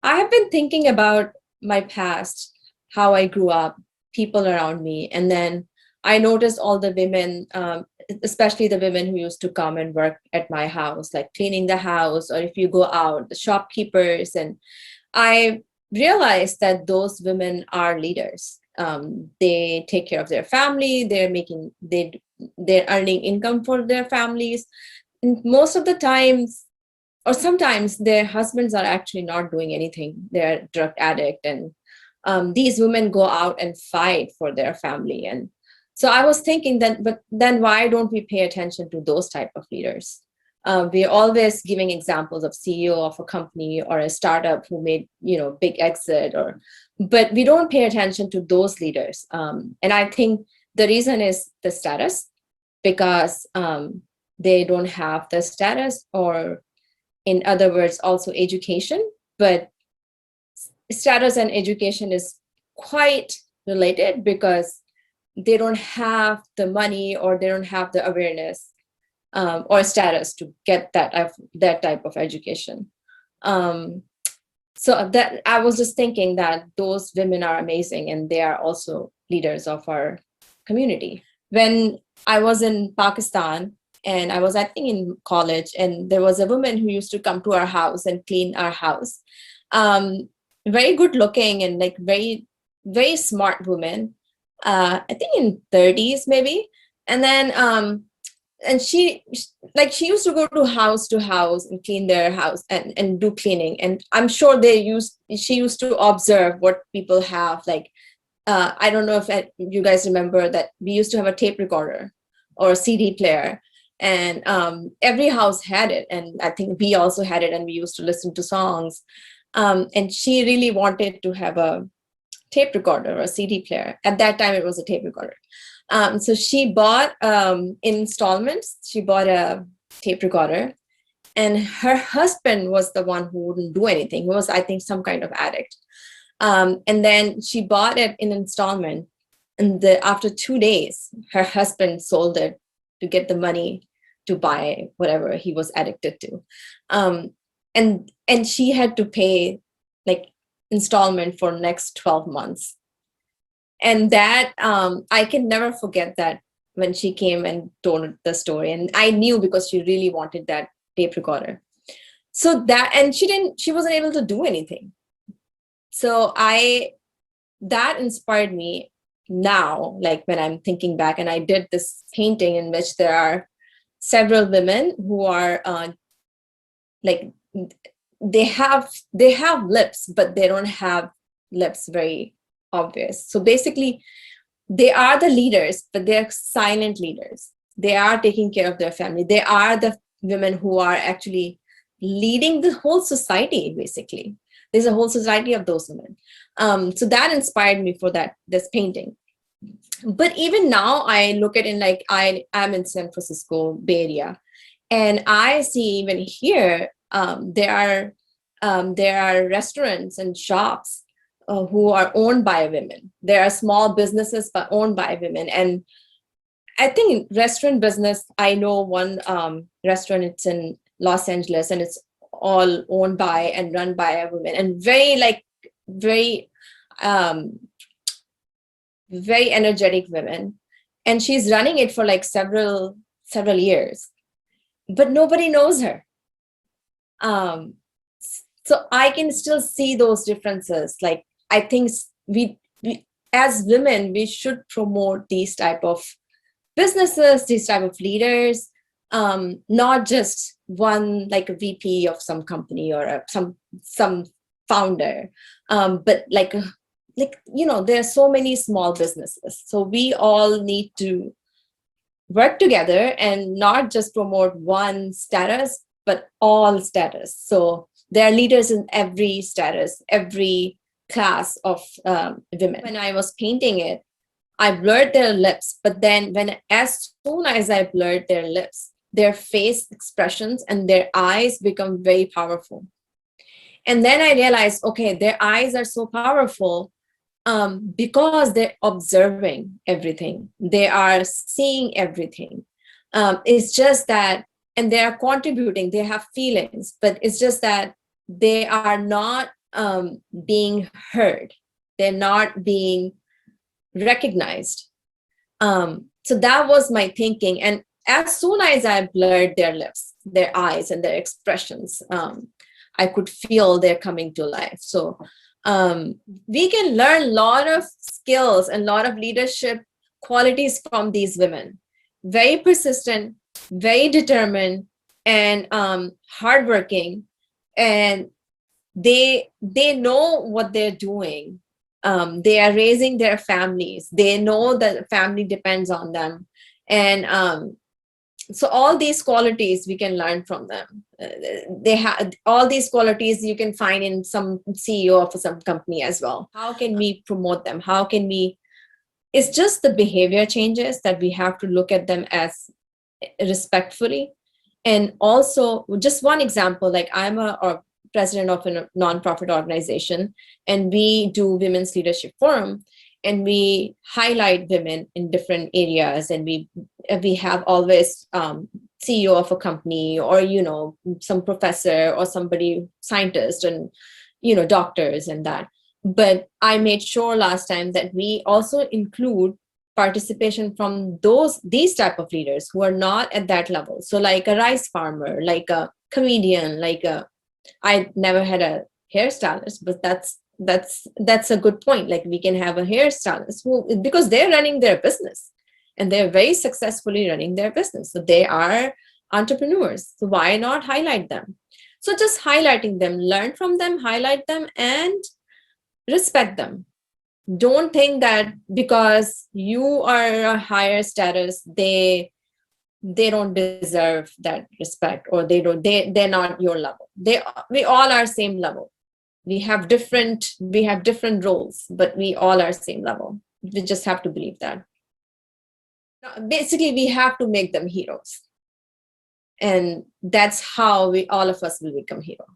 I have been thinking about my past, how I grew up, people around me, and then I noticed all the women, especially the women who used to come and work at my house, like cleaning the house, or if you go out, the shopkeepers. And I realized that those women are leaders. They take care of their family. They're earning income for their families. And most of the times, or sometimes their husbands are actually not doing anything. They're drug addict, and these women go out and fight for their family. And so I was thinking that, but then why don't we pay attention to those type of leaders? We're always giving examples of CEO of a company or a startup who made big exit, but we don't pay attention to those leaders. And I think the reason is the status, because they don't have the status, or in other words, also education. But status and education is quite related, because they don't have the money, or they don't have the awareness or status to get that type of education. So that I was just thinking that those women are amazing, and they are also leaders of our community. When I was in Pakistan, and I was, I think, in college, and there was a woman who used to come to our house and clean our house. Very good looking, and like very, very smart woman. I think in 30s maybe. And then and she used to go to house and clean their house, and do cleaning. And I'm sure she used to observe what people have, like I don't know if you guys remember that we used to have a tape recorder or a CD player, and every house had it, and I think we also had it, and we used to listen to songs. And she really wanted to have a tape recorder or a CD player. At that time, it was a tape recorder. So she bought in installments. She bought a tape recorder, and her husband was the one who wouldn't do anything. He was, I think, some kind of addict. And then she bought it in installment, and after 2 days, her husband sold it to get the money to buy whatever he was addicted to. And she had to pay like installment for next 12 months. And that I can never forget that, when she came and told the story. And I knew, because she really wanted that tape recorder. So and she wasn't able to do anything. So that inspired me now, like when I'm thinking back, and I did this painting in which there are several women who are like, they have lips, but they don't have lips very obvious. So basically, they are the leaders, but they're silent leaders. They are taking care of their family. They are the women who are actually leading the whole society, basically. There's a whole society of those women. So that inspired me for this painting. But even now, I look at it like I'm in San Francisco Bay Area, and I see even here there are restaurants and shops who are owned by women. There are small businesses but owned by women. And I think restaurant business, I know one restaurant, it's in Los Angeles, and it's all owned by and run by a woman, and very very energetic women. And she's running it for like several years, but nobody knows her. So I can still see those differences. Like, I think we as women, we should promote these type of businesses, these type of leaders, not just one, like a VP of some company, or some founder, but like there are so many small businesses. So we all need to work together and not just promote one status, but all status. So there are leaders in every status, every class of women. When I was painting it, I blurred their lips, but then as soon as I blurred their lips, their face expressions and their eyes become very powerful. And then I realized, okay, their eyes are so powerful because they're observing everything. They are seeing everything. It's just that, and they are contributing, they have feelings, but it's just that they are not being heard. They're not being recognized. So that was my thinking. And as soon as I blurred their lips, their eyes, and their expressions, I could feel they're coming to life. So we can learn a lot of skills and a lot of leadership qualities from these women. Very persistent, very determined, and hardworking, and they know what they're doing. They are raising their families. They know that the family depends on them, and so all these qualities we can learn from them. They have all these qualities you can find in some CEO of some company as well. How can we promote them? How can we? It's just the behavior changes that we have to look at them as respectfully. And also, just one example, like I'm a president of a nonprofit organization, and we do Women's Leadership Forum, and we highlight women in different areas, and we have always CEO of a company, or some professor or somebody scientist, and doctors and that. But I made sure last time that we also include participation from these type of leaders who are not at that level. So like a rice farmer, like a comedian, I never had a hairstylist, but that's a good point. Like we can have a hairstylist because they're running their business, and they're very successfully running their business. So they are entrepreneurs. So why not highlight them? So just highlighting them, learn from them, highlight them, and respect them. Don't think that because you are a higher status, they don't deserve that respect, or they're not your level. We all are same level. We have different roles, but we all are same level. We just have to believe that. Basically, we have to make them heroes, and that's how all of us will become heroes.